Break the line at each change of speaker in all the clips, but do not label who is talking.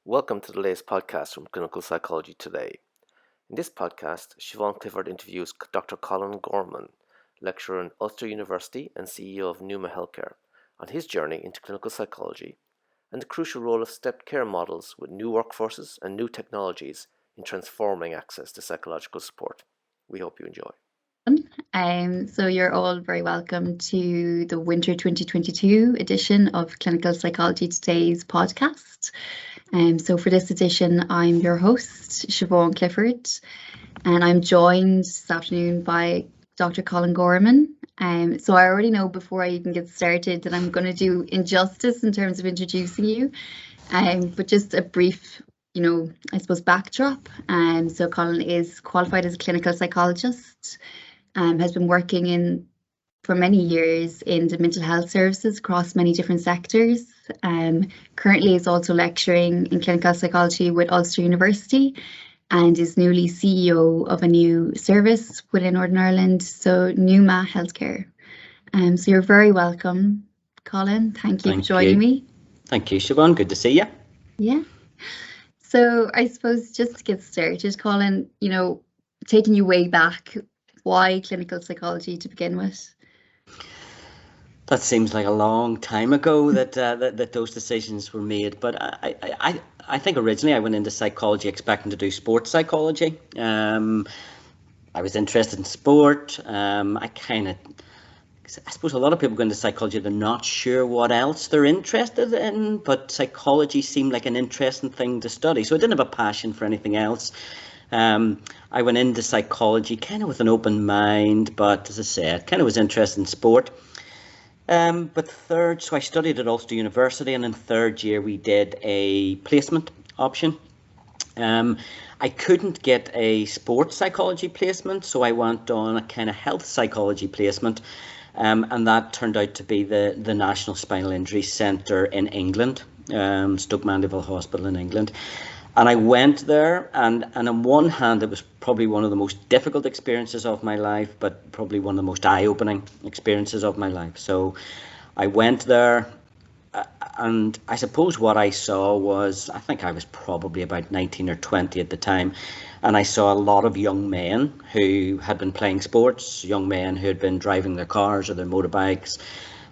Welcome to the latest podcast from Clinical Psychology Today. In this podcast, Siobhan Clifford interviews Dr. Colin Gorman, lecturer in Ulster University and CEO of Numa Healthcare, on his journey into clinical psychology and the crucial role of stepped care models with new workforces and new technologies in transforming access to psychological support. We hope you enjoy.
So you're all very welcome to the Winter 2022 edition of Clinical Psychology Today's podcast. So for this edition, I'm your host, Siobhan Clifford, and I'm joined this afternoon by Dr. Colin Gorman. So I already know before I even get started that I'm going to do injustice in terms of introducing you, but just a brief I suppose backdrop. So Colin is qualified as a clinical psychologist, has been working for many years in the mental health services across many different sectors. Currently is also lecturing in clinical psychology with Ulster University and is newly CEO of a new service within Northern Ireland, so Numa Healthcare. So you're very welcome, Colin. Thank you for joining me.
Thank you, Siobhan. Good to see you.
Yeah. So I suppose just to get started, Colin, taking you way back, why clinical psychology to begin with?
That seems like a long time ago that those decisions were made. But I think originally I went into psychology expecting to do sports psychology. I was interested in sport. I suppose a lot of people go into psychology, they're not sure what else they're interested in, but psychology seemed like an interesting thing to study. So I didn't have a passion for anything else. I went into psychology kind of with an open mind, but as I said, kind of was interested in sport. So I studied at Ulster University, and in third year we did a placement option. I couldn't get a sports psychology placement, so I went on a kind of health psychology placement. And that turned out to be the National Spinal Injury Centre in England, Stoke Mandeville Hospital in England. And I went there, and on one hand, it was probably one of the most difficult experiences of my life, but probably one of the most eye-opening experiences of my life. So I went there, and I suppose what I saw was, I think I was probably about 19 or 20 at the time, and I saw a lot of young men who had been playing sports, young men who had been driving their cars or their motorbikes,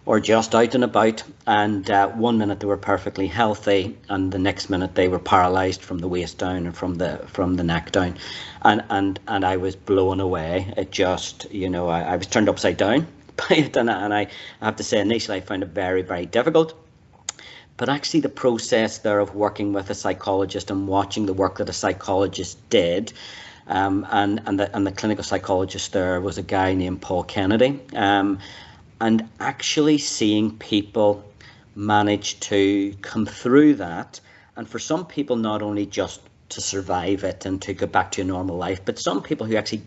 or just out and about, and 1 minute they were perfectly healthy, and the next minute they were paralysed from the waist down and from the neck down, and I was blown away. It just, I was turned upside down by it, and I have to say initially I found it very, very difficult. But actually the process there of working with a psychologist and watching the work that a psychologist did, and the clinical psychologist there was a guy named Paul Kennedy, and actually seeing people manage to come through that, and for some people not only just to survive it and to get back to a normal life, but some people who actually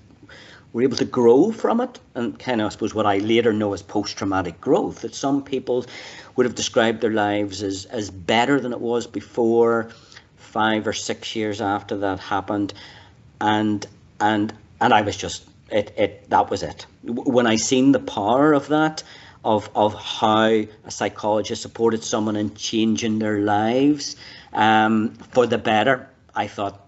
were able to grow from it, and kind of, I suppose, what I later know as post-traumatic growth, that some people would have described their lives as better than it was before, 5 or 6 years after that happened, and I was just, that was it. When I seen the power of that, of how a psychologist supported someone in changing their lives for the better, I thought,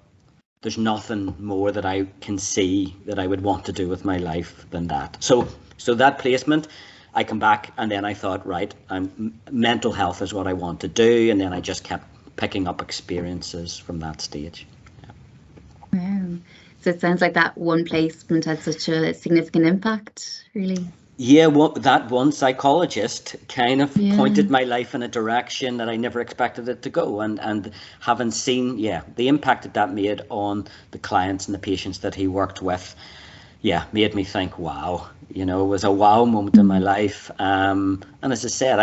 there's nothing more that I can see that I would want to do with my life than that. So that placement, I come back, and then I thought, right, mental health is what I want to do, and then I just kept picking up experiences from that stage.
Yeah. Wow. So it sounds like that one placement had such a significant impact, really.
Yeah, that one psychologist kind of pointed my life in a direction that I never expected it to go, and having seen, the impact that made on the clients and the patients that he worked with, made me think, wow, it was a wow moment in my life. And as I said,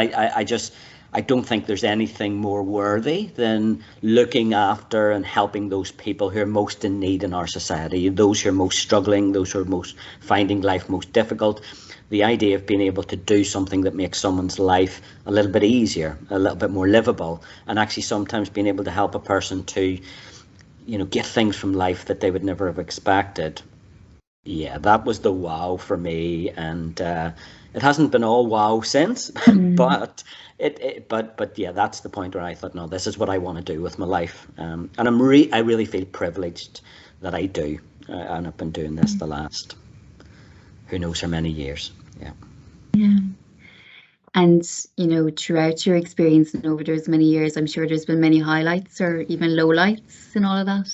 I don't think there's anything more worthy than looking after and helping those people who are most in need in our society, those who are most struggling, those who are most finding life most difficult. The idea of being able to do something that makes someone's life a little bit easier, a little bit more livable, and actually sometimes being able to help a person to, get things from life that they would never have expected. Yeah, that was the wow for me, and it hasn't been all wow since.
Mm.
but but yeah, that's the point where I thought, no, this is what I want to do with my life, and I really feel privileged that I do, and I've been doing this the last who knows how many years. Yeah.
Yeah. And, throughout your experience and over those many years, I'm sure there's been many highlights or even lowlights in all of that.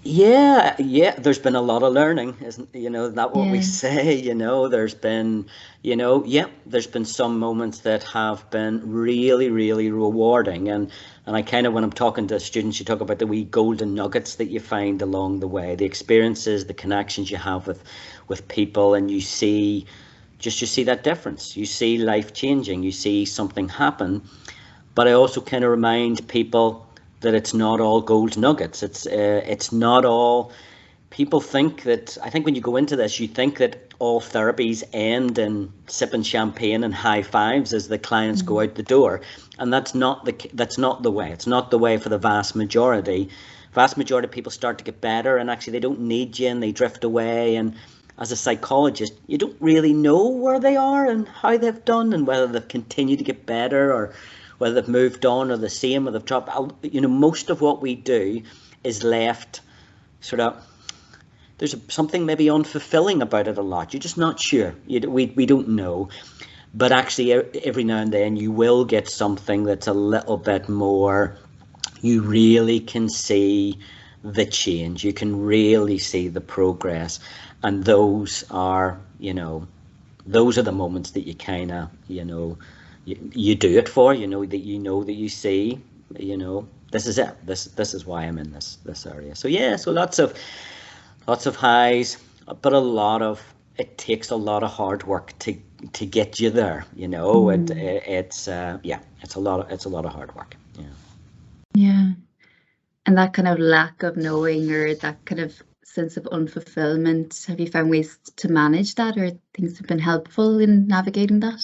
Yeah, there's been a lot of learning, isn't that what we
Yeah.
say? There's been, there's been some moments that have been really, really rewarding. And I kind of, when I'm talking to students, you talk about the wee golden nuggets that you find along the way, the experiences, the connections you have with people, and you see that difference. You see life changing, you see something happen. But I also kind of remind people that it's not all gold nuggets. It's not all. People think that. I think when you go into this, you think that all therapies end in sipping champagne and high fives as the clients go out the door, and that's not the way. It's not the way for the vast majority. Vast majority of people start to get better, and actually they don't need you, and they drift away. And as a psychologist, you don't really know where they are and how they've done, and whether they've continued to get better or whether they've moved on or the same or they've dropped. Most of what we do is left sort of, there's something maybe unfulfilling about it a lot. You're just not sure. We don't know. But actually, every now and then you will get something that's a little bit more, you really can see the change. You can really see the progress. And those are the moments that you kind of, you do it for, that you see, this is it. This is why I'm in this area. So yeah, so lots of highs, but it takes a lot of hard work to get you there. It's a lot of hard work. Yeah.
Yeah. And that kind of lack of knowing or that kind of sense of unfulfillment, have you found ways to manage that, or things have been helpful in navigating that?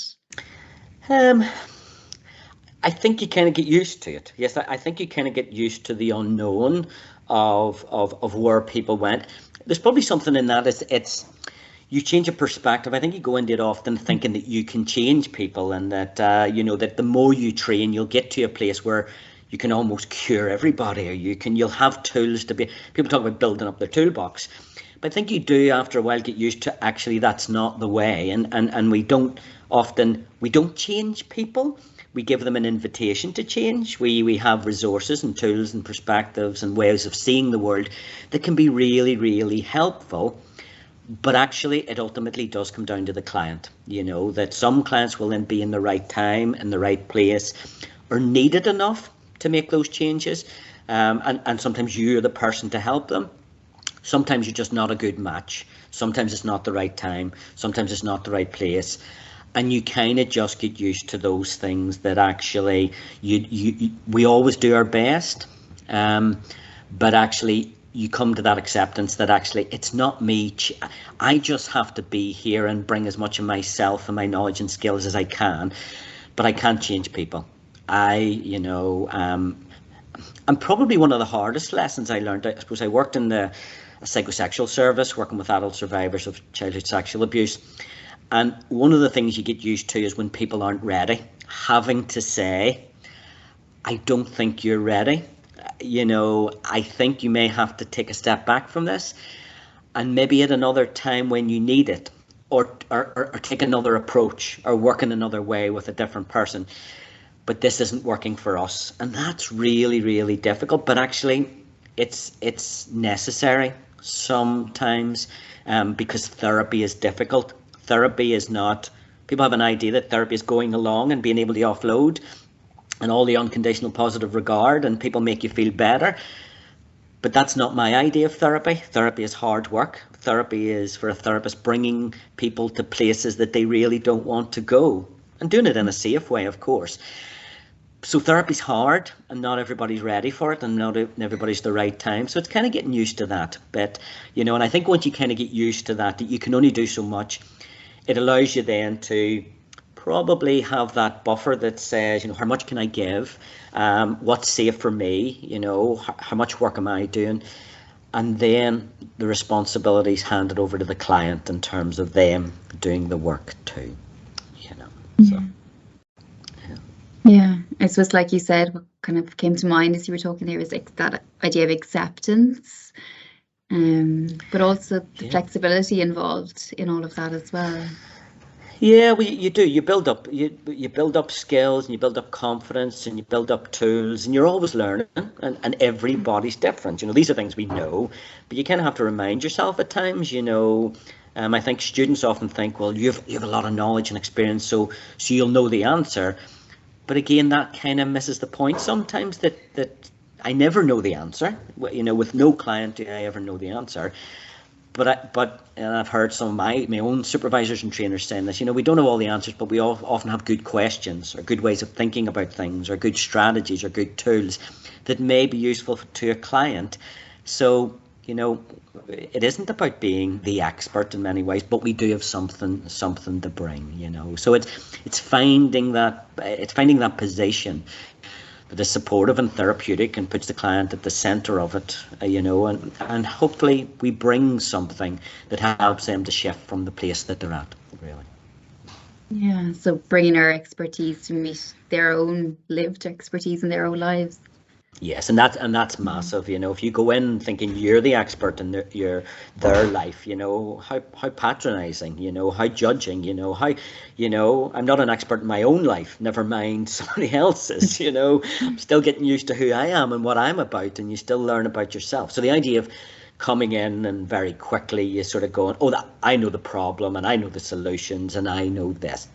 I think you kind of get used to it. Yes, I think you kind of get used to the unknown of where people went. There's probably something in that. It's you change your perspective. I think you go into it often thinking that you can change people, and that that the more you train, you'll get to a place where you can almost cure everybody, or you'll have tools to be. People talk about building up their toolbox, but I think you do after a while get used to actually that's not the way, and we don't change people. We give them an invitation to change. We have resources and tools and perspectives and ways of seeing the world that can be really, really helpful. But actually, it ultimately does come down to the client. That some clients will then be in the right time, in the right place, or needed enough to make those changes. And sometimes you're the person to help them. Sometimes you're just not a good match. Sometimes it's not the right time. Sometimes it's not the right place. And you kind of just get used to those things that actually we always do our best, but actually you come to that acceptance that actually it's not me. I just have to be here and bring as much of myself and my knowledge and skills as I can, but I can't change people. And probably one of the hardest lessons I learned, I suppose I worked in the psychosexual service, working with adult survivors of childhood sexual abuse. And one of the things you get used to is when people aren't ready, having to say, I don't think you're ready. I think you may have to take a step back from this, and maybe at another time when you need it, or take another approach, or work in another way with a different person. But this isn't working for us. And that's really, really difficult. But actually, it's necessary sometimes, because therapy is difficult. Therapy is not, people have an idea that therapy is going along and being able to offload and all the unconditional positive regard and people make you feel better. But that's not my idea of therapy. Therapy is hard work. Therapy is, for a therapist, bringing people to places that they really don't want to go and doing it in a safe way, of course. So therapy's hard and not everybody's ready for it and not everybody's the right time. So it's kind of getting used to that bit, and I think once you kind of get used to that you can only do so much. It allows you then to probably have that buffer that says, how much can I give? What's safe for me? How much work am I doing? and then the responsibilities handed over to the client in terms of them doing the work too, so.
Yeah, I suppose, like you said, what kind of came to mind as you were talking there was like that idea of acceptance, but also the flexibility involved in all of that as well.
Yeah, well, you do. You build up skills, and you build up confidence, and you build up tools, and you're always learning. And everybody's different. These are things we know, but you kind of have to remind yourself at times. I think students often think, well, you have a lot of knowledge and experience, so you'll know the answer. But again, that kind of misses the point sometimes. That I never know the answer. With no client do I ever know the answer. But I've heard some of my own supervisors and trainers saying this, we don't have all the answers, but we often have good questions or good ways of thinking about things or good strategies or good tools that may be useful to a client. So, it isn't about being the expert in many ways, but we do have something to bring, So it's finding that position that is supportive and therapeutic and puts the client at the center of it, and hopefully we bring something that helps them to shift from the place that they're at, really.
Yeah, so bringing our expertise to meet their own lived expertise in their own lives.
Yes, and that's massive. If you go in thinking you're the expert in their life, how patronizing, how judging, how I'm not an expert in my own life, never mind somebody else's. I'm still getting used to who I am and what I'm about, and you still learn about yourself. So the idea of coming in and very quickly you sort of going, I know the problem and I know the solutions and I know this,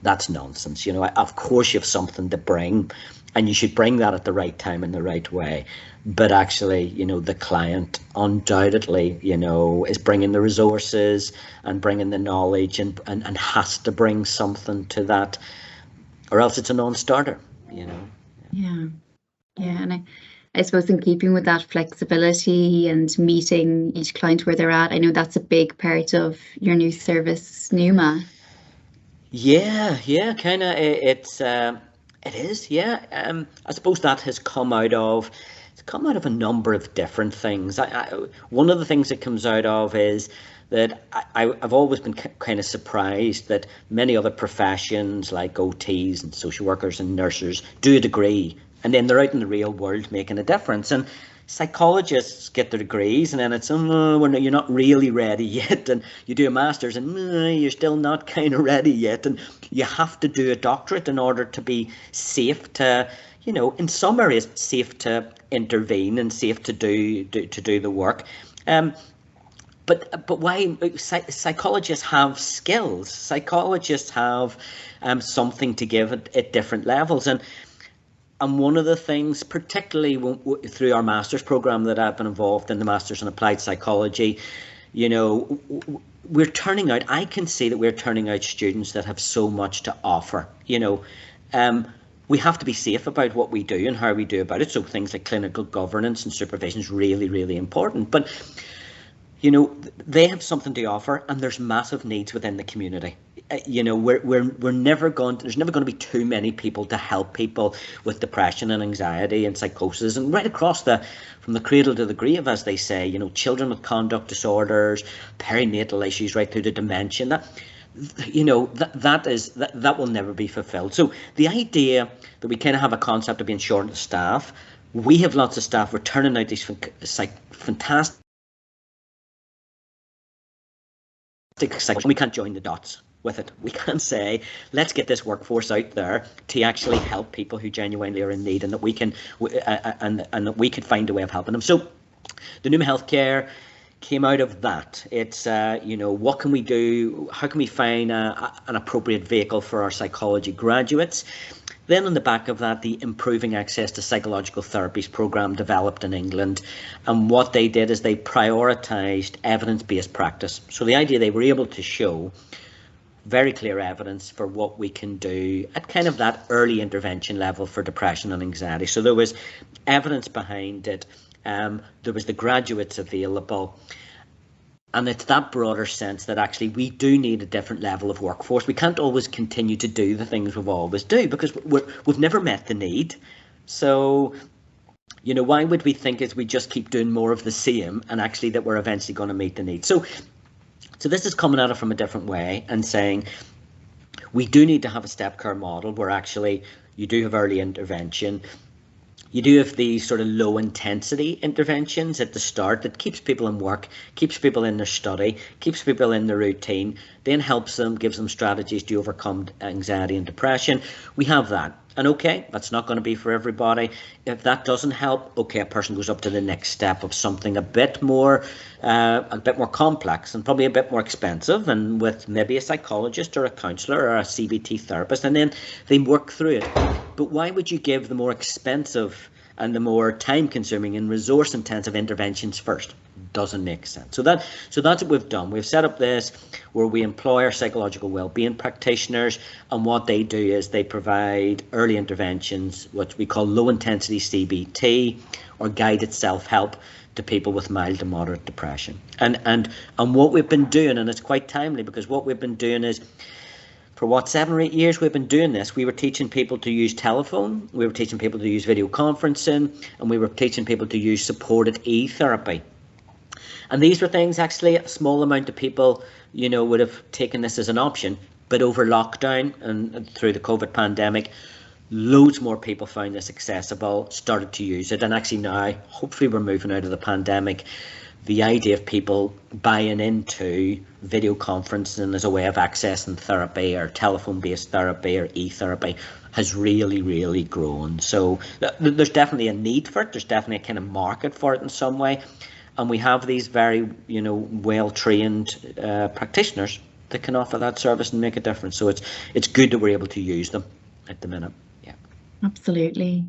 that's nonsense. Of course you have something to bring. And you should bring that at the right time in the right way. But actually, the client undoubtedly, is bringing the resources and bringing the knowledge and has to bring something to that, or else it's a non-starter,
Yeah. And I suppose in keeping with that flexibility and meeting each client where they're at, I know that's a big part of your new service, Numa.
Yeah, kind of. It is, yeah. I suppose that has come out of a number of different things. One of the things it comes out of is that I've always been kind of surprised that many other professions like OTs and social workers and nurses do a degree and then they're out in the real world making a difference. And psychologists get their degrees and then it's, you're not really ready yet, and you do a master's and you're still not kind of ready yet, and you have to do a doctorate in order to be safe to, in some areas safe to intervene and safe to do the work. But why psychologists have skills? Psychologists have something to give at different levels, and one of the things, particularly through our master's program that I've been involved in, the Master's in Applied Psychology, we're turning out, I can see that we're turning out students that have so much to offer. We have to be safe about what we do and how we do about it. So things like clinical governance and supervision is really, really important. But, they have something to offer, and there's massive needs within the community. We're never going to, there's never going to be too many people to help people with depression and anxiety and psychosis, and right across from the cradle to the grave, as they say, children with conduct disorders, perinatal issues, right through to dementia. That will never be fulfilled. So the idea that we kind of have a concept of being short of staff, we have lots of staff, we're turning out these fantastic, we can't join the dots with it. We can't say, let's get this workforce out there to actually help people who genuinely are in need, and that we can and that we could find a way of helping them. So the Numa Healthcare came out of that. It's what can we do? How can we find an appropriate vehicle for our psychology graduates? Then on the back of that, the Improving Access to Psychological Therapies program developed in England. And what they did is they prioritised evidence-based practice. So the idea, they were able to show very clear evidence for what we can do at kind of that early intervention level for depression and anxiety. So there was evidence behind it. There was the graduates available. And it's that broader sense that actually we do need a different level of workforce. We can't always continue to do the things we've always do because we've never met the need. So Why would we think as we just keep doing more of the same and actually that we're eventually going to meet the need? So this is coming at it from a different way and saying we do need to have a step care model where actually you do have early intervention. You do have these sort of low intensity interventions at the start that keeps people in work, keeps people in their study, keeps people in their routine, then helps them, gives them strategies to overcome anxiety and depression. We have that. And okay, that's not going to be for everybody. If that doesn't help, okay, a person goes up to the next step of something a bit more complex and probably a bit more expensive, and with maybe a psychologist or a counsellor or a CBT therapist, and then they work through it. But why would you give the more expensive and the more time-consuming and resource-intensive interventions first? Doesn't make sense. So that's what we've done. We've set up this where we employ our psychological well-being practitioners, and what they do is they provide early interventions, what we call low-intensity CBT or guided self-help, to people with mild to moderate depression. And what we've been doing, and it's quite timely because what we've been doing is, for 7 or 8 years we've been doing this. We were teaching people to use telephone, we were teaching people to use video conferencing, and we were teaching people to use supported e-therapy. And these were things actually a small amount of people, would have taken this as an option. But over lockdown and through the COVID pandemic, loads more people found this accessible, started to use it. And actually now, hopefully we're moving out of the pandemic, the idea of people buying into video conferencing as a way of accessing therapy or telephone-based therapy or e-therapy has really, really grown. So there's definitely a need for it. There's definitely a kind of market for it in some way. And we have these very, well-trained practitioners that can offer that service and make a difference. So it's good that we're able to use them at the minute. Yeah.
Absolutely.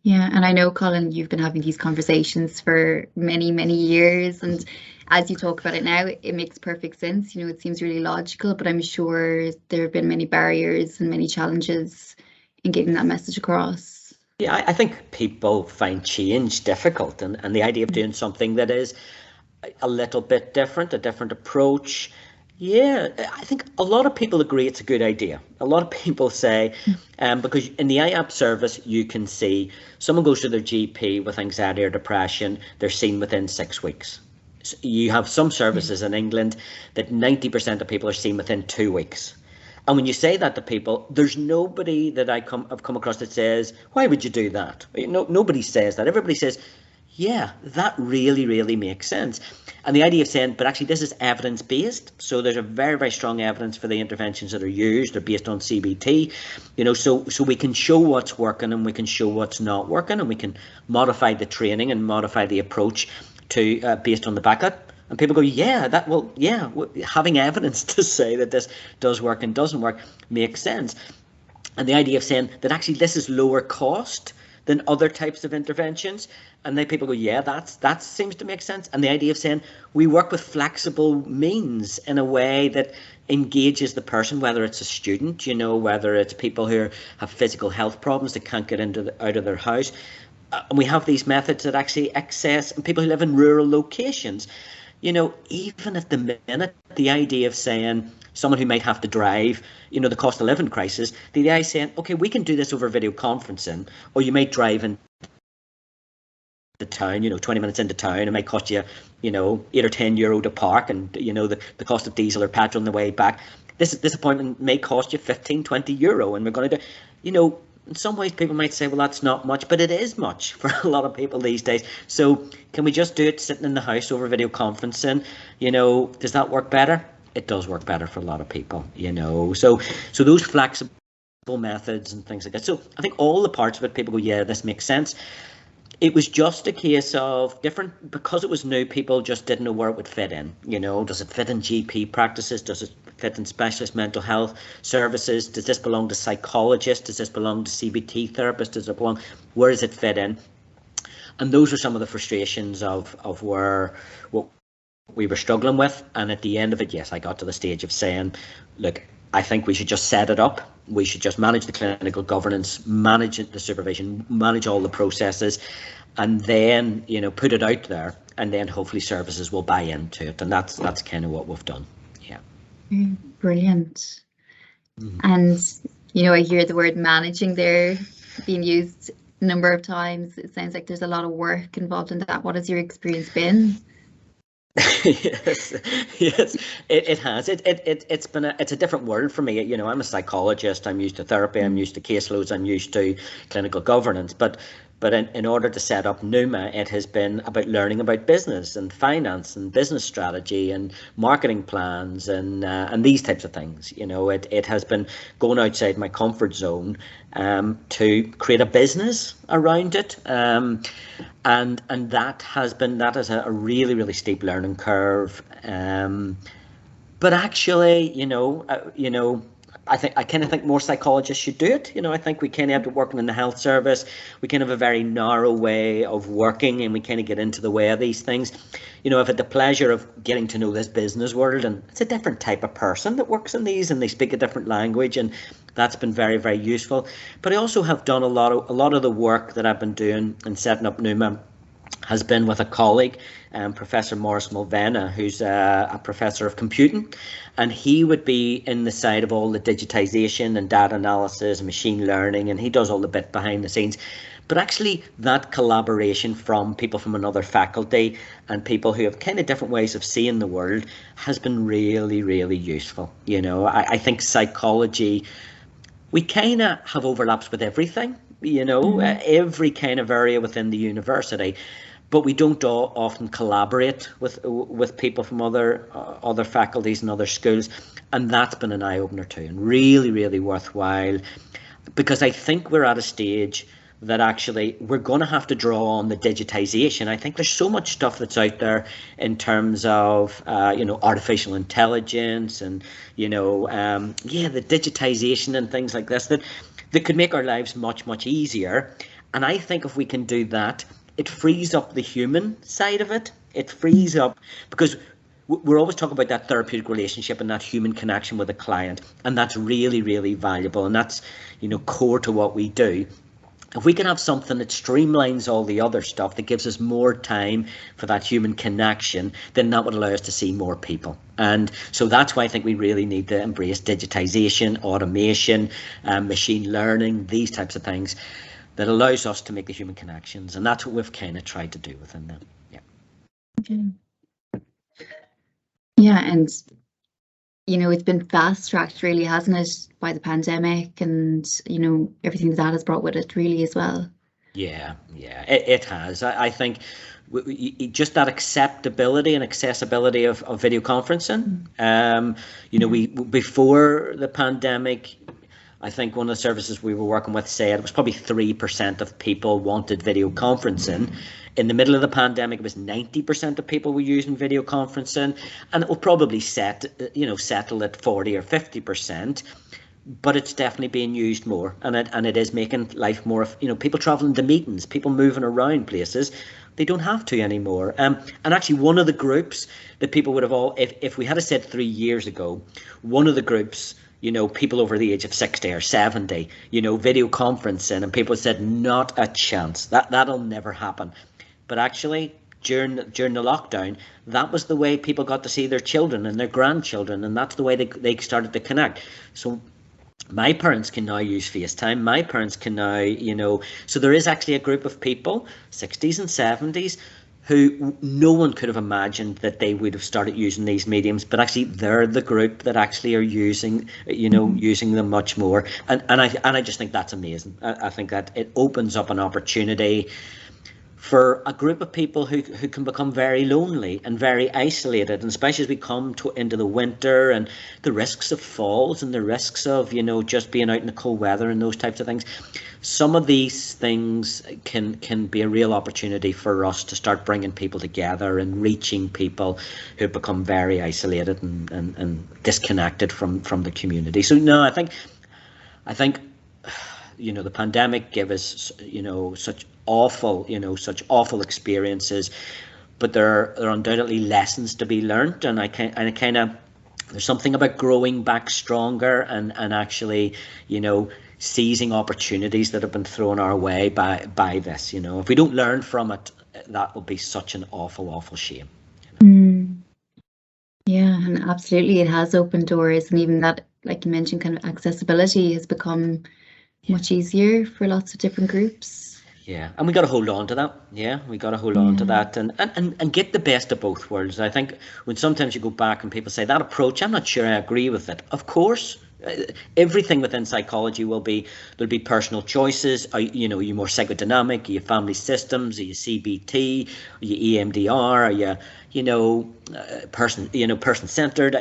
Yeah, and I know, Colin, you've been having these conversations for many, many years, and as you talk about it now, it makes perfect sense. It seems really logical, but I'm sure there have been many barriers and many challenges in getting that message across.
Yeah, I think people find change difficult, and the idea of doing something that is a little bit different, a different approach. Yeah, I think a lot of people agree it's a good idea. A lot of people say, because in the IAP service, you can see someone goes to their GP with anxiety or depression, they're seen within 6 weeks. So you have some services in England that 90% of people are seen within 2 weeks. And when you say that to people, there's nobody that I've come across that says, why would you do that? Nobody says that. Everybody says, yeah, that really, really makes sense. And the idea of saying, but actually this is evidence-based, so there's a very, very strong evidence for the interventions that are used. They're based on CBT, so we can show what's working and we can show what's not working, and we can modify the training and modify the approach to based on the backup. And people go, having evidence to say that this does work and doesn't work makes sense. And the idea of saying that actually this is lower cost than other types of interventions, and then people go, yeah, that seems to make sense. And the idea of saying we work with flexible means in a way that engages the person, whether it's a student, whether it's people who have physical health problems that can't get out of their house. And we have these methods that actually access, and people who live in rural locations. Even at the minute, the idea of saying someone who might have to drive, the cost of living crisis, the idea is saying, okay, we can do this over video conferencing, or you might drive in the town, 20 minutes into town, it might cost you, €8 or €10 to park, and, the cost of diesel or petrol on the way back. This appointment may cost you €15-20, and we're going to do, in some ways people might say, well, that's not much, but it is much for a lot of people these days. So can we just do it sitting in the house over video conferencing? Does that work better? It does work better for a lot of people, So those flexible methods and things like that. So I think all the parts of it, people go, yeah, this makes sense. It was just a case of different, because it was new, people just didn't know where it would fit in. Does it fit in GP practices? Does it fit in specialist mental health services? Does this belong to psychologists? Does this belong to CBT therapists? Does it belong? Where does it fit in? And those were some of the frustrations of what we were struggling with. And at the end of it, yes, I got to the stage of saying, look, I think we should just set it up. We should just manage the clinical governance, manage the supervision, manage all the processes, and then, put it out there, and then hopefully services will buy into it. And that's kind of what we've done. Yeah.
Brilliant. And, I hear the word managing there being used number of times. It sounds like there's a lot of work involved in that. What has your experience been?
Yes, yes, it has. It's a different world for me. You know, I'm a psychologist. I'm used to therapy. I'm used to caseloads. I'm used to clinical governance. But in order to set up Numa, it has been about learning about business and finance and business strategy and marketing plans and these types of things. You know, it has been going outside my comfort zone to create a business around it. And that is a really steep learning curve. But actually, I kind of think more psychologists should do it. You know, I think we kind of have to work in the health service. We kind of have a very narrow way of working, and we kind of get into the way of these things. You know, I've had the pleasure of getting to know this business world, and it's a different type of person that works in these, and they speak a different language, and that's been very useful. But I also have done a lot of the work that I've been doing in setting up Numa has been with a colleague, Professor Maurice Mulvena, who's a professor of computing, and he would be in the side of all the digitization and data analysis and machine learning, and he does all the bit behind the scenes. But actually that collaboration from people from another faculty and people who have kind of different ways of seeing the world has been really useful. You know, I think psychology, we kind of have overlaps with everything, you know, every kind of area within the university, but we don't often collaborate with people from other faculties and other schools, and that's been an eye-opener too, and really worthwhile, because I think we're at a stage that actually we're going to have to draw on the digitization. I think there's so much stuff that's out there in terms of artificial intelligence and the digitization and things like this that could make our lives much easier. And I think if we can do that, it frees up the human side of it. It frees up, because we're always talking about that therapeutic relationship and that human connection with a client, and that's really valuable, and that's core to what we do. If we can have something that streamlines all the other stuff, that gives us more time for that human connection, then that would allow us to see more people. And so that's why I think we really need to embrace digitization, automation, machine learning, these types of things that allows us to make the human connections. And that's what we've kind of tried to do within them. Yeah.
Okay. Yeah, and it's been fast-tracked, really, hasn't it, by the pandemic and, everything that has brought with it, really, as well.
Yeah, it has. I think just that acceptability and accessibility of video conferencing. We before the pandemic, I think one of the services we were working with said it was probably 3% of people wanted video conferencing. In the middle of the pandemic, it was 90% of people were using video conferencing, and it will probably settle at 40 or 50%. But it's definitely being used more, and it is making life more. People traveling to meetings, people moving around places, they don't have to anymore. And actually, one of the groups that people would have if we had said 3 years ago, one of the groups, people over the age of 60 or 70, video conferencing, and people said not a chance. That'll never happen. But actually, during the lockdown, that was the way people got to see their children and their grandchildren, and that's the way they started to connect. So my parents can now use FaceTime. My parents can now, so there is actually a group of people, 60s and 70s, who no one could have imagined that they would have started using these mediums, but actually they're the group that actually are using them much more. And I just think that's amazing. I think that it opens up an opportunity for a group of people who can become very lonely and very isolated, and especially as we come into the winter and the risks of falls and the risks of just being out in the cold weather and those types of things. Some of these things can be a real opportunity for us to start bringing people together and reaching people who become very isolated and disconnected from the community. So no, I think the pandemic gave us such awful experiences, but there are undoubtedly lessons to be learned, and I kind of there's something about growing back stronger and actually seizing opportunities that have been thrown our way by this. If we don't learn from it, that will be such an awful shame.
Yeah, and absolutely, it has opened doors, and even that, like you mentioned, kind of accessibility has become much easier for lots of different groups.
Yeah, and we got to hold on to that. Yeah, we got to hold on to that and get the best of both worlds. I think when sometimes you go back and people say that approach, I'm not sure I agree with it. Of course, everything within psychology there'll be personal choices. Are you more psychodynamic? Are you family systems? Are you CBT? Are you EMDR? Are you person centered?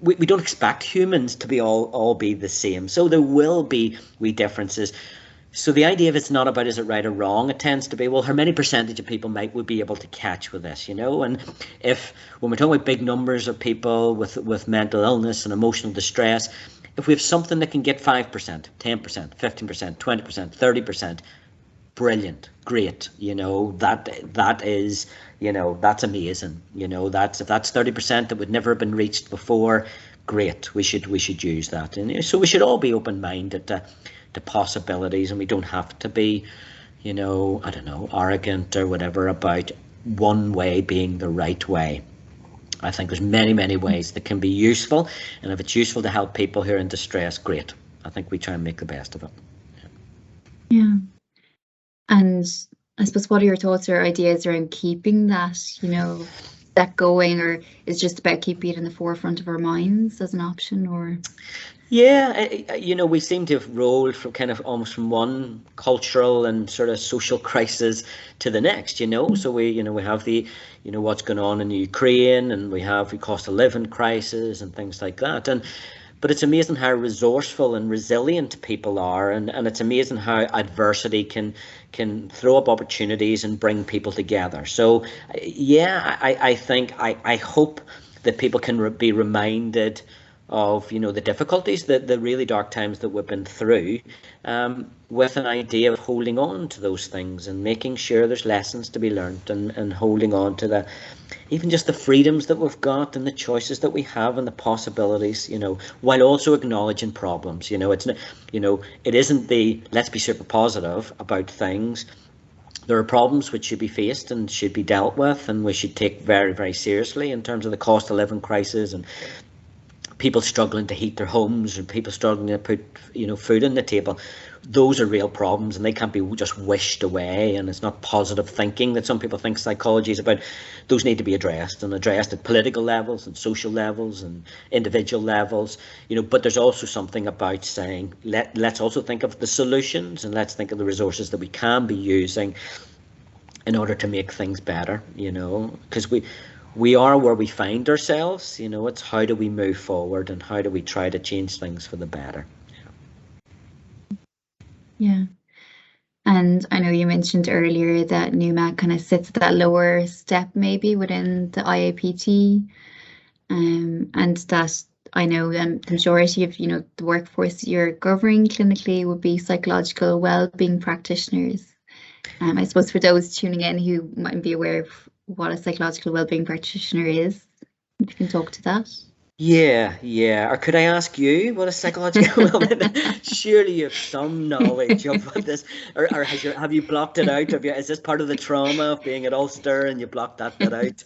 We don't expect humans to be all be the same. So there will be wee differences. So the idea of it's not about is it right or wrong, it tends to be, well, how many percentage of people would be able to catch with this, And if when we're talking about big numbers of people with mental illness and emotional distress, if we have something that can get 5%, 10%, 15%, 20%, 30%, brilliant, great, that is, that's amazing, if that's 30% that would never have been reached before, great, we should use that. And so we should all be open-minded to possibilities, and we don't have to be, I don't know, arrogant or whatever about one way being the right way. I think there's many ways that can be useful, and if it's useful to help people who are in distress, great. I think we try and make the best of it.
Yeah. And I suppose, what are your thoughts or ideas around keeping that, that going, or is just about keeping it in the forefront of our minds as an option, or?
Yeah, we seem to have rolled from kind of almost from one cultural and sort of social crisis to the next, So we have the, what's going on in Ukraine, and we have the cost of living crisis and things like that. But it's amazing how resourceful and resilient people are, and it's amazing how adversity can throw up opportunities and bring people together. So, yeah, I think I hope that people can be reminded of the difficulties, the really dark times that we've been through, with an idea of holding on to those things and making sure there's lessons to be learned, and holding on to even just the freedoms that we've got and the choices that we have and the possibilities, while also acknowledging problems. It's not, it isn't the let's be super positive about things. There are problems which should be faced and should be dealt with, and we should take very, very seriously in terms of the cost of living crisis and people struggling to heat their homes, and people struggling to put food on the table. Those are real problems, and they can't be just wished away. And it's not positive thinking that some people think psychology is about. Those need to be addressed at political levels and social levels and individual levels. But there's also something about saying let's also think of the solutions, and let's think of the resources that we can be using in order to make things better. Because we are where we find ourselves. It's how do we move forward, and how do we try to change things for the better.
Yeah. And I know you mentioned earlier that NUMA kind of sits at that lower step maybe within the IAPT, and that I know the majority of the workforce you're governing clinically would be psychological well-being practitioners. I suppose for those tuning in who mightn't be aware of what a psychological well-being practitioner is, if you can talk to that.
Yeah. Or could I ask you what a psychological well-being? Surely you have some knowledge of what this, or have you blocked it out? Is this part of the trauma of being at Ulster and you blocked that bit out?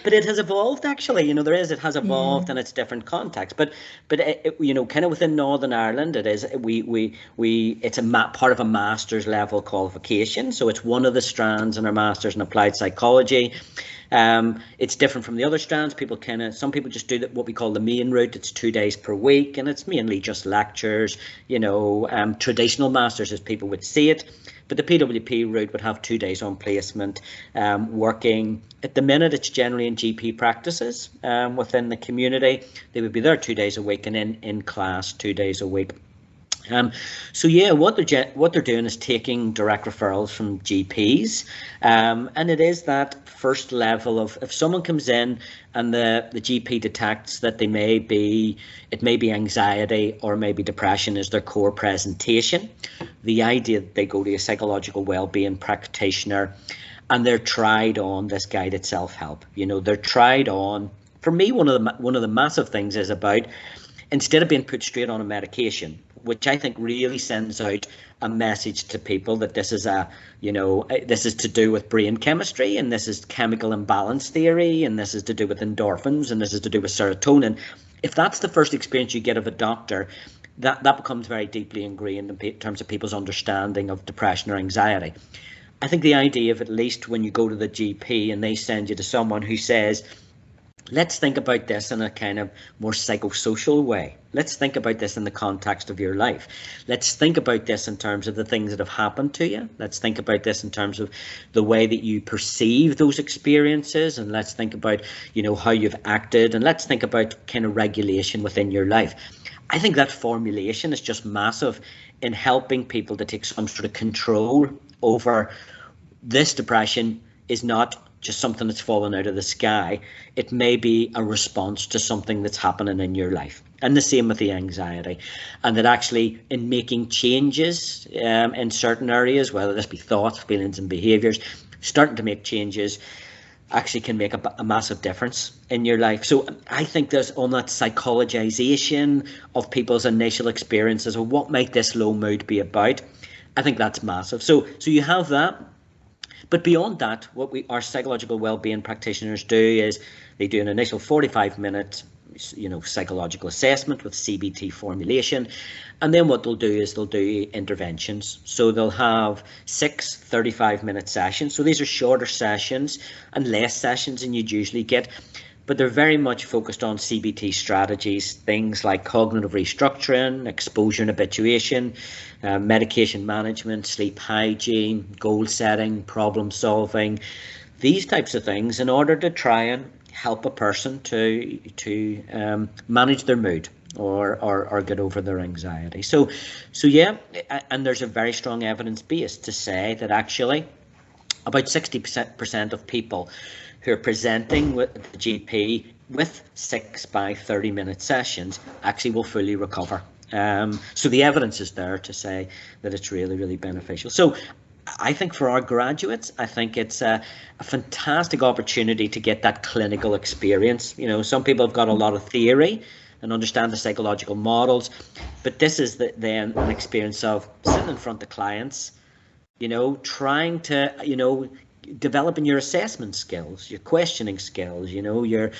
But it has evolved, actually. It has evolved in its different contexts. But kind of within Northern Ireland, it is it's part of a master's level qualification. So it's one of the strands in our master's in applied psychology. It's different from the other strands. Some people just do what we call the main route. It's 2 days per week, and it's mainly just lectures, traditional masters as people would see it. But the PWP route would have 2 days on placement, working. At the minute, it's generally in GP practices within the community. They would be there 2 days a week, and in class 2 days a week. So yeah, what they're doing is taking direct referrals from GPs, and it is that first level of, if someone comes in and the GP detects that it may be anxiety or maybe depression is their core presentation, the idea that they go to a psychological well-being practitioner and they're tried on this guided self-help. They're tried on. For me, one of the massive things is about, instead of being put straight on a medication, which I think really sends out a message to people that this is this is to do with brain chemistry, and this is chemical imbalance theory, and this is to do with endorphins, and this is to do with serotonin. If that's the first experience you get of a doctor, that becomes very deeply ingrained in terms of people's understanding of depression or anxiety. I think the idea of, at least when you go to the GP and they send you to someone who says, let's think about this in a kind of more psychosocial way. Let's think about this in the context of your life. Let's think about this in terms of the things that have happened to you. Let's think about this in terms of the way that you perceive those experiences. And let's think about, how you've acted. And let's think about kind of regulation within your life. I think that formulation is just massive in helping people to take some sort of control over this. Depression is not just something that's fallen out of the sky. It may be a response to something that's happening in your life. And the same with the anxiety. And that actually, in making changes in certain areas, whether this be thoughts, feelings and behaviours, starting to make changes actually can make a massive difference in your life. So I think there's on that psychologization of people's initial experiences of what might this low mood be about. I think that's massive. So you have that. But beyond that, what our psychological well-being practitioners do is they do an initial 45-minute, psychological assessment with CBT formulation. And then what they'll do is they'll do interventions. So they'll have 6 35-minute sessions. So these are shorter sessions and less sessions than you'd usually get. But they're very much focused on CBT strategies, things like cognitive restructuring, exposure and habituation, medication management, sleep hygiene, goal setting, problem solving, these types of things, in order to try and help a person to manage their mood or get over their anxiety. So yeah, and there's a very strong evidence base to say that actually about 60% of people who are presenting with the GP with 6 by 30-minute sessions actually will fully recover. So the evidence is there to say that it's really, really beneficial. So I think for our graduates, I think it's a fantastic opportunity to get that clinical experience. Some people have got a lot of theory and understand the psychological models, but this is then an experience of sitting in front of clients, trying to, developing your assessment skills, your questioning skills, you're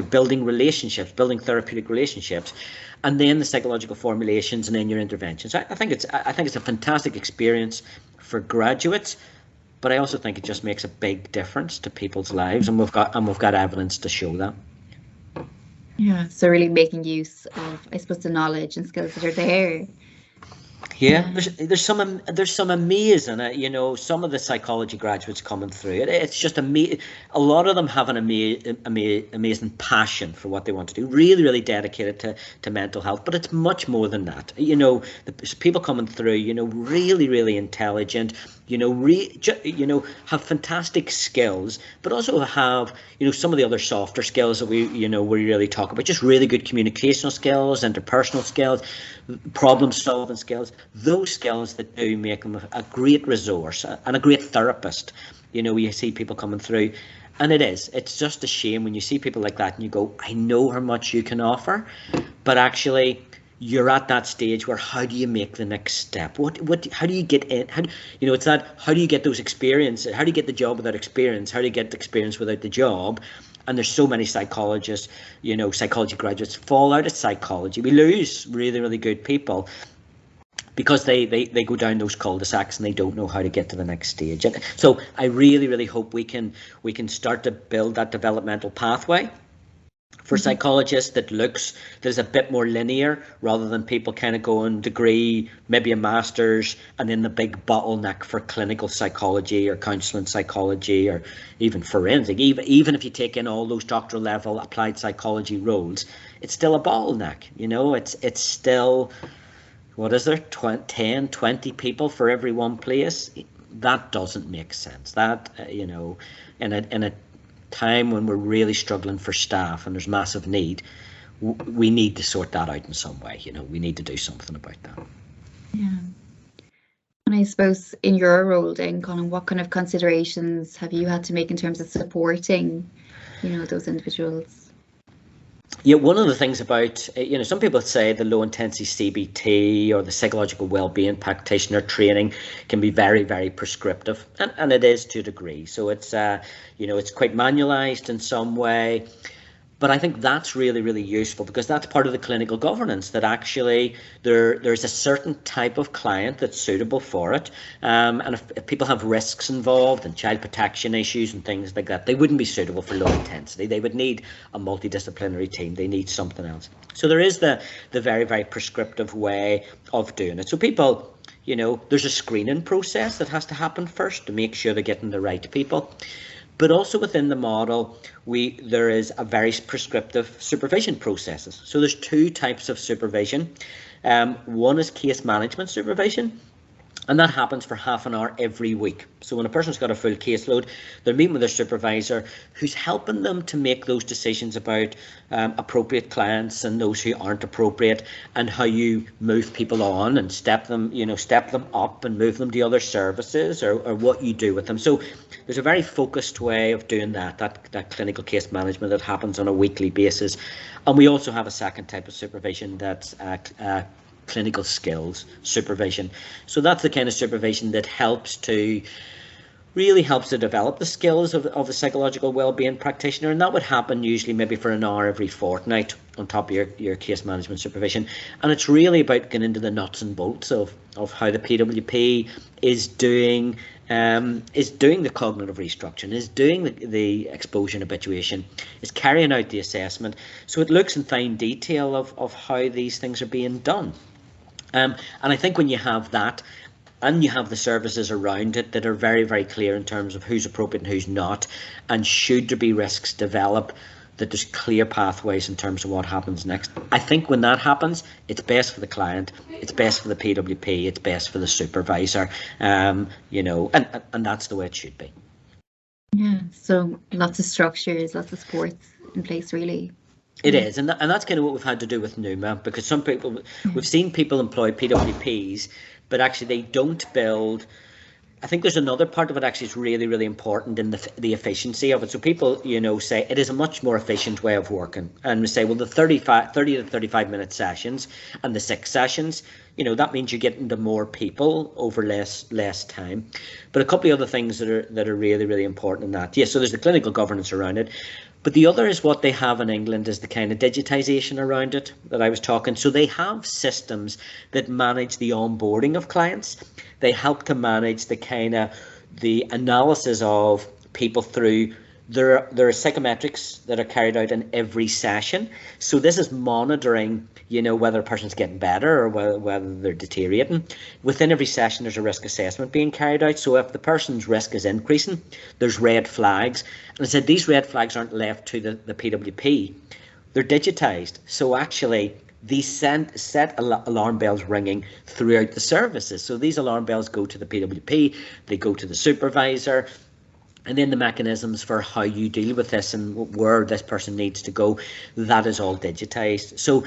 building relationships, building therapeutic relationships, and then the psychological formulations, and then your interventions. I think it's a fantastic experience for graduates, but I also think it just makes a big difference to people's lives, and we've got evidence to show that.
Yeah, so really making use of, I suppose, the knowledge and skills that are there.
Yeah, there's some amazing, some of the psychology graduates coming through. It's just amazing. A lot of them have an amazing passion for what they want to do. Really, really dedicated to mental health. But it's much more than that. The people coming through, really, really intelligent. Have fantastic skills, but also have, some of the other softer skills that we really talk about. Just really good communicational skills, interpersonal skills, problem solving skills. Those skills that do make them a great resource and a great therapist. You see people coming through, and it's just a shame when you see people like that and you go, I know how much you can offer, but actually you're at that stage where how do you make the next step? How do you get in? How do you get those experiences? How do you get the job without experience? How do you get the experience without the job? And there's so many psychologists, psychology graduates fall out of psychology. We lose really, really good people because they go down those cul-de-sacs and they don't know how to get to the next stage. And so I really, really hope we can start to build that developmental pathway for psychologists that is a bit more linear, rather than people kind of going degree, maybe a master's, and then the big bottleneck for clinical psychology or counselling psychology or even forensic. Even if you take in all those doctoral level applied psychology roles, it's still a bottleneck. It's still, what is there, 10, 20 people for every one place? That doesn't make sense. That, in a time when we're really struggling for staff and there's massive need, we need to sort that out in some way. We need to do something about that.
Yeah. And I suppose in your role then, Colin, what kind of considerations have you had to make in terms of supporting, those individuals?
Yeah, one of the things about, some people say the low intensity CBT or the psychological well-being practitioner training can be very, very prescriptive, and it is to a degree. So it's, it's quite manualized in some way. But I think that's really, really useful because that's part of the clinical governance, that actually there's a certain type of client that's suitable for it. And if people have risks involved and child protection issues and things like that, they wouldn't be suitable for low intensity. They would need a multidisciplinary team. They need something else. So there is the very, very prescriptive way of doing it. So people, there's a screening process that has to happen first to make sure they're getting the right people. But also within the model, there is a very prescriptive supervision processes. So there's two types of supervision. One is case management supervision, and that happens for half an hour every week. So when a person's got a full caseload, they're meeting with their supervisor who's helping them to make those decisions about appropriate clients and those who aren't appropriate, and how you move people on and step them up and move them to other services, or what you do with them. So there's a very focused way of doing that clinical case management that happens on a weekly basis. And we also have a second type of supervision that's clinical skills supervision. So that's the kind of supervision that really helps to develop the skills of the psychological wellbeing practitioner, and that would happen usually maybe for an hour every fortnight on top of your case management supervision. And it's really about getting into the nuts and bolts of how the PWP is doing the cognitive restructuring, is doing the exposure and habituation, is carrying out the assessment. So it looks in fine detail of how these things are being done. And I think when you have that, and you have the services around it that are very, very clear in terms of who's appropriate and who's not, and should there be risks develop, that there's clear pathways in terms of what happens next. I think when that happens, it's best for the client, it's best for the PWP, it's best for the supervisor, and that's the way it should be.
Yeah, so lots of structures, lots of supports in place, really.
It is, and that's kind of what we've had to do with NUMA, because we've seen people employ PWPs, but actually they don't build. I think there's another part of it actually is really, really important in the efficiency of it. So people, say it is a much more efficient way of working, and we say, well, the 30 to 35 minute sessions and the 6 sessions, that means you get into more people over less time. But a couple of other things that are really, really important in that. Yes, so there's the clinical governance around it. But the other is what they have in England is the kind of digitisation around it that I was talking. So they have systems that manage the onboarding of clients. They help to manage the analysis of people through. There are psychometrics that are carried out in every session. So this is monitoring, whether a person's getting better or whether they're deteriorating. Within every session, there's a risk assessment being carried out. So if the person's risk is increasing, there's red flags. And I said these red flags aren't left to the PWP. They're digitised. So actually, these set alarm bells ringing throughout the services. So these alarm bells go to the PWP, they go to the supervisor, and then the mechanisms for how you deal with this and where this person needs to go, that is all digitised. So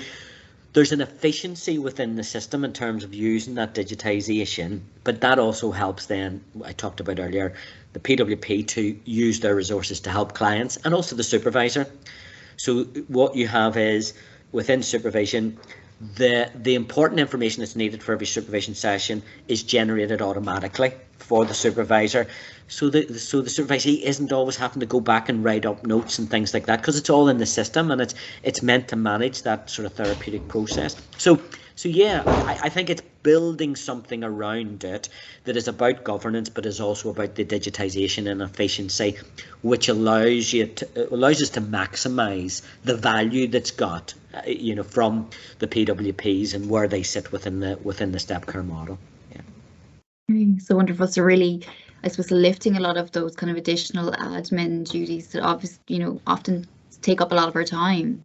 there's an efficiency within the system in terms of using that digitisation, but that also helps then, I talked about earlier, the PWP to use their resources to help clients and also the supervisor. So what you have is, within supervision, the important information that's needed for every supervision session is generated automatically for the supervisor. So the supervisee isn't always having to go back and write up notes and things like that, because it's all in the system and it's meant to manage that sort of therapeutic process. So yeah, I think it's building something around it that is about governance, but is also about the digitisation and efficiency, which allows us to maximise the value that's got, from the PWPs and where they sit within the step care model. Yeah.
So wonderful. So really, I suppose, lifting a lot of those kind of additional admin duties that obviously, often take up a lot of our time.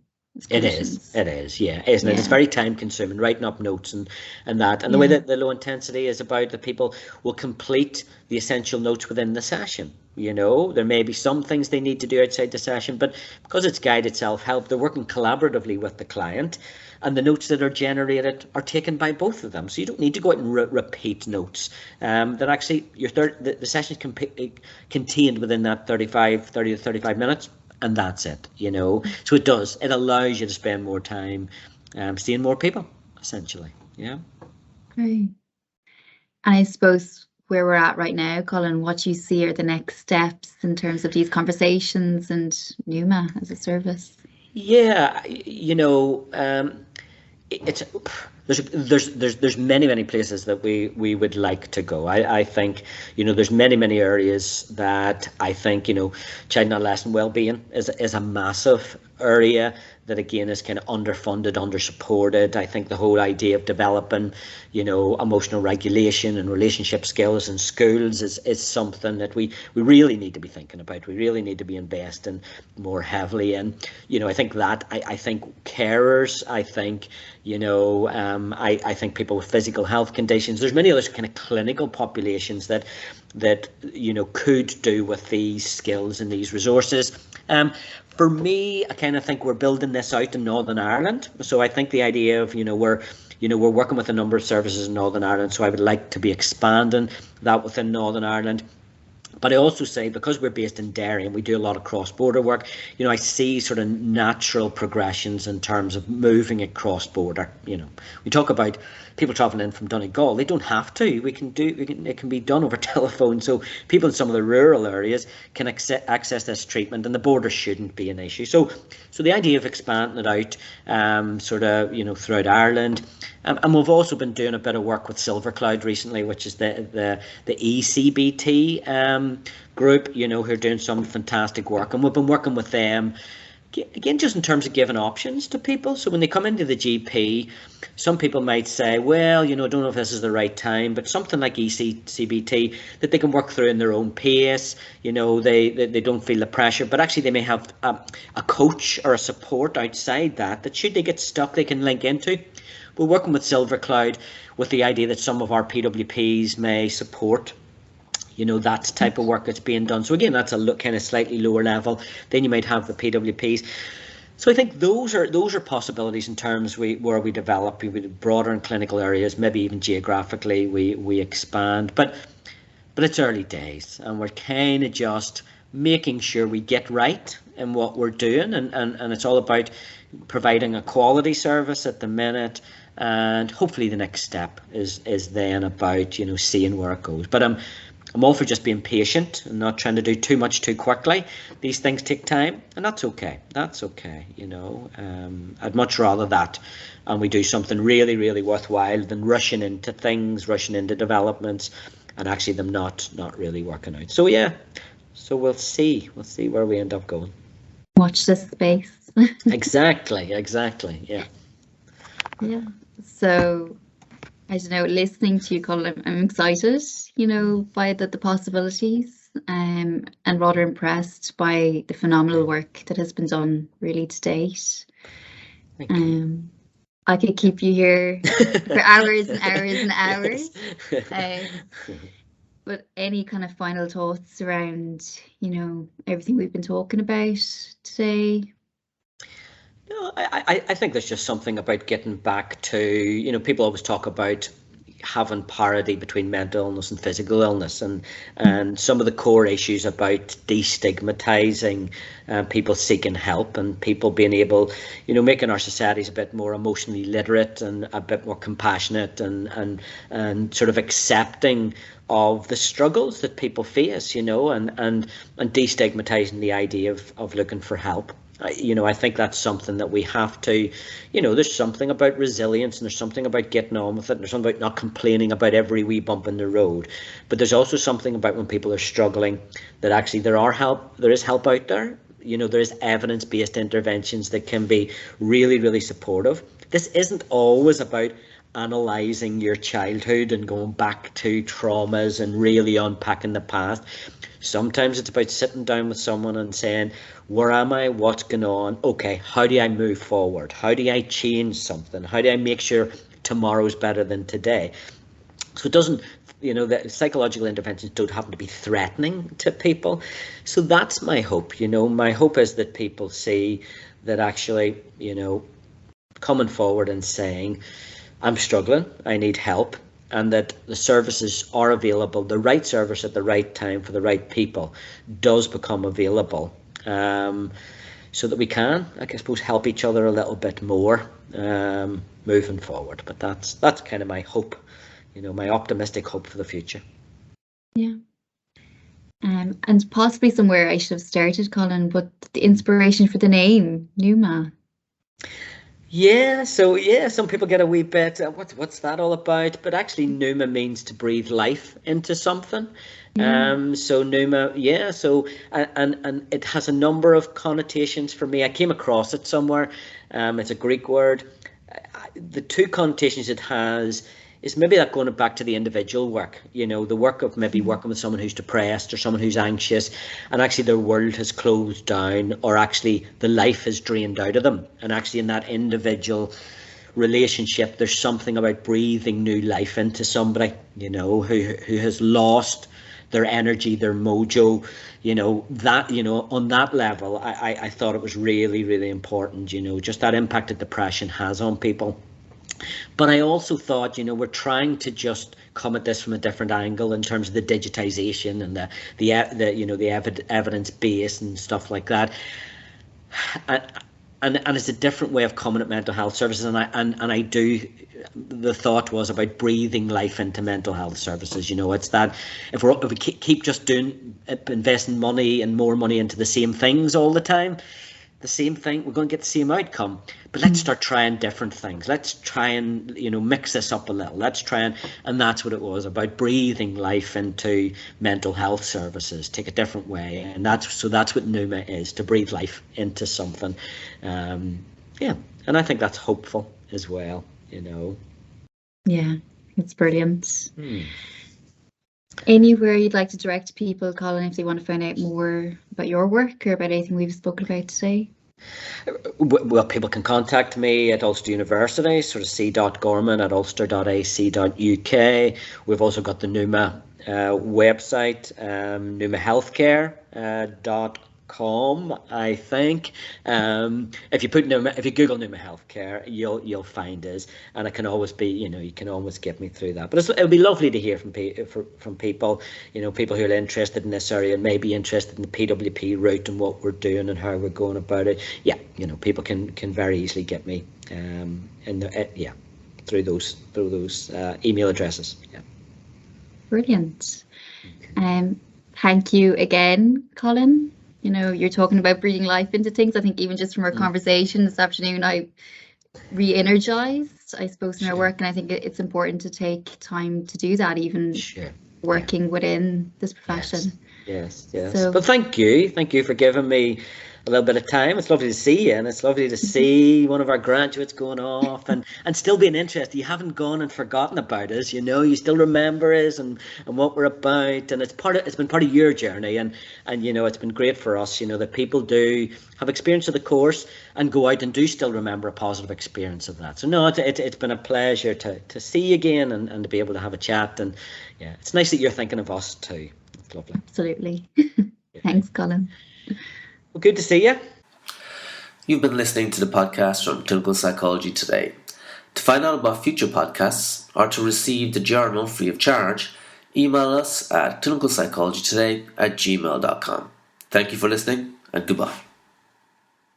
It is, yeah, isn't it? It's very time consuming, writing up notes and that. And the way that the low intensity is about the people will complete the essential notes within the session. There may be some things they need to do outside the session, but because it's guided self-help, they're working collaboratively with the client, and the notes that are generated are taken by both of them. So you don't need to go out and repeat notes. That actually the session is contained within that 30 to 35 minutes. And that's it, So it allows you to spend more time seeing more people, essentially. Yeah.
Great. And I suppose where we're at right now, Colin, what you see are the next steps in terms of these conversations and NUMA as a service?
Yeah, it's there's many places that we would like to go. I think there's many areas that I think child and adolescent well-being is a massive area that again is kind of underfunded, undersupported. I think the whole idea of developing emotional regulation and relationship skills in schools is something that we really need to be thinking about. We really need to be investing more heavily in. I think that I think carers, I think I think people with physical health conditions. There's many other kind of clinical populations that could do with these skills and these resources. For me, I kind of think we're building this out in Northern Ireland. So I think the idea of we're working with a number of services in Northern Ireland. So I would like to be expanding that within Northern Ireland. But I also say, because we're based in Derry and we do a lot of cross-border work, I see sort of natural progressions in terms of moving it cross-border. We talk about people travelling in from Donegal. They don't have to. It can be done over telephone. So people in some of the rural areas can access this treatment, and the border shouldn't be an issue. So the idea of expanding it out, throughout Ireland. And we've also been doing a bit of work with Silvercloud recently, which is the ECBT group, who are doing some fantastic work. And we've been working with them, again, just in terms of giving options to people. So when they come into the GP, some people might say, well, I don't know if this is the right time, but something like ECBT that they can work through in their own pace, they don't feel the pressure, but actually they may have a coach or a support outside that should they get stuck, they can link into. We're working with Silvercloud with the idea that some of our PWPs may support that type of work that's being done. So again, that's a kind of slightly lower level. Then you might have the PWPs. So I think those are possibilities in terms where we develop, we broader in clinical areas, maybe even geographically we expand. But it's early days, and we're kind of just making sure we get right in what we're doing, and it's all about providing a quality service at the minute. And hopefully the next step is then about seeing where it goes. But I'm all for just being patient and not trying to do too much too quickly. These things take time, and that's okay. I'd much rather that, and we do something really, really worthwhile than rushing into things, rushing into developments, and actually them not really working out. So yeah, so we'll see where we end up going.
Watch this space.
Exactly.
Yeah. So I don't know, listening to you, Colin, I'm excited, by the possibilities, and rather impressed by the phenomenal work that has been done really to date. I could keep you here for hours and hours and hours. But any kind of final thoughts around, everything we've been talking about today?
No, I think there's just something about getting back to, people always talk about having parity between mental illness and physical illness, and some of the core issues about destigmatizing people seeking help, and people being able, making our societies a bit more emotionally literate and a bit more compassionate, and sort of accepting of the struggles that people face, and destigmatizing the idea of looking for help. I think that's something that we have to, there's something about resilience, and there's something about getting on with it, and there's something about not complaining about every wee bump in the road. But there's also something about when people are struggling that actually there is help out there. There is evidence-based interventions that can be really, really supportive. This isn't always about analysing your childhood and going back to traumas and really unpacking the past. Sometimes it's about sitting down with someone and saying, where am I? What's going on? Okay, how do I move forward? How do I change something? How do I make sure tomorrow's better than today? So it doesn't, the psychological interventions don't happen to be threatening to people. So that's my hope. My hope is that people see that actually, coming forward and saying, I'm struggling, I need help, and that the services are available, the right service at the right time for the right people does become available, so that we can, I suppose, help each other a little bit more moving forward. But that's kind of my hope, my optimistic hope for the future.
Yeah. And possibly somewhere I should have started, Colin, but the inspiration for the name, Numa.
Yeah, so yeah, some people get a wee bit, what's that all about? But actually, pneuma means to breathe life into something. So pneuma, yeah, so and it has a number of connotations for me. I came across it somewhere. It's a Greek word. The two connotations it has is maybe that going back to the individual work, the work of maybe working with someone who's depressed or someone who's anxious, and actually their world has closed down, or actually the life is drained out of them. And actually in that individual relationship, there's something about breathing new life into somebody, who has lost their energy, their mojo, that, on that level, I thought it was really, really important, just that impact that depression has on people. But I also thought, we're trying to just come at this from a different angle in terms of the digitization and the evidence base and stuff like that. And it's a different way of coming at mental health services, the thought was about breathing life into mental health services. It's that if we keep just investing money and more money into the same things all the time, the same thing, we're going to get the same outcome. But let's start trying different things. Let's try and mix this up a little. Let's try and that's what it was about, breathing life into mental health services. Take a different way, and that's what Numa is, to breathe life into something. And I think that's hopeful as well.
Yeah, it's brilliant. Anywhere you'd like to direct people, Colin, if they want to find out more about your work or about anything we've spoken about today?
Well, people can contact me at Ulster University, sort of c.gorman@ulster.ac.uk. We've also got the Numa website, numahealthcare.com, I think. If you put if you Google Numa Healthcare, you'll find us, and it can always be, you can always get me through that. But it'll be lovely to hear from people, people who are interested in this area and maybe interested in the PWP route and what we're doing and how we're going about it. Yeah, people can very easily get me through those email addresses. Yeah.
Brilliant. Thank you again, Colin. You're talking about breathing life into things. I think even just from our conversation this afternoon, I re-energized, I suppose, in our work. And I think it's important to take time to do that, even working within this profession.
Yes. So, but thank you for giving me a little bit of time. It's lovely to see you, and it's lovely to see one of our graduates going off and still being interested. You haven't gone and forgotten about us, you still remember us and what we're about, and it's been part of your journey, and it's been great for us, that people do have experience of the course and go out and do still remember a positive experience of that. So no, it's been a pleasure to see you again and to be able to have a chat, and yeah, it's nice that you're thinking of us too. It's lovely.
Absolutely. Thanks, Colin.
Well, good to see you.
You've been listening to the podcast from Clinical Psychology Today. To find out about future podcasts or to receive the journal free of charge, email us at clinicalpsychologytoday@gmail.com. Thank you for listening, and goodbye.